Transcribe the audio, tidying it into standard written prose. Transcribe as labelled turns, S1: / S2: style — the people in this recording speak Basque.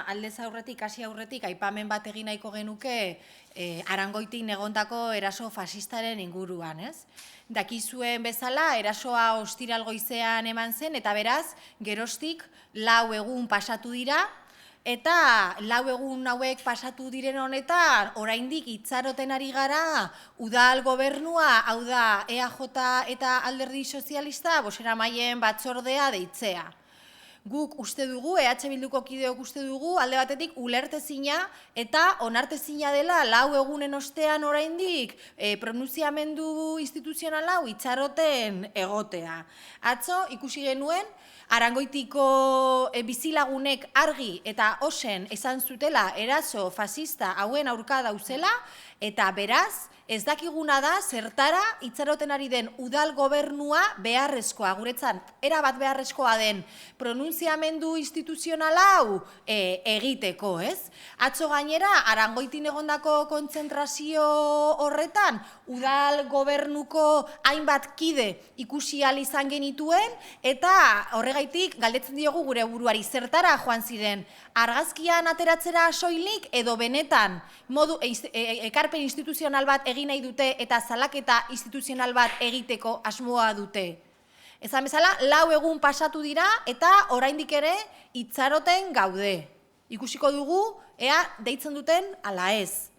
S1: Aldez aurretik, hasi aurretik, aipamen bat egin nahiko genuke Arangoitin egondako eraso fasistaren inguruan, ez? Dakizuen bezala, erasoa ostiral goizean eman zen, eta beraz, geroztik 4 egun pasatu dira, eta 4 egun hauek pasatu diren honetan, oraindik itxaroten ari gara, udal gobernua, hau da EAJ eta Alderdi Sozialista, boseramaien batzordea deitzea. Guk uste dugu, EH Bilduko kideok uste dugu, alde batetik ulertezina eta onartezina dela 4 egunen ostean oraindik pronunziamendu instituzional hau itxaroten egotea. Atzo ikusi genuen, Arangoitiko bizilagunek argi eta osen esan zutela eraso fasista hauen aurka dauzela, eta beraz, ez dakiguna da zertara itxaroten ari den udal gobernua beharrezkoa, guretzat erabat beharrezkoa den pronunziamendu instituzional hau egiteko, ez? Atzo gainera, Arangoitin egondako kontzentrazio horretan, udal gobernuko hainbat kide ikusi ahal izan genituen, eta horregaitik galdetzen diogu gure buruari zertara joan ziren, argazkian ateratzera soilik edo benetan modu ekarpen instituzional bat egin nahi dute eta salaketa instituzional bat egiteko asmoa dute. Ezan bezala, 4 egun pasatu dira eta oraindik ere itxaroten gaude. Ikusiko dugu, ea deitzen duten ala ez.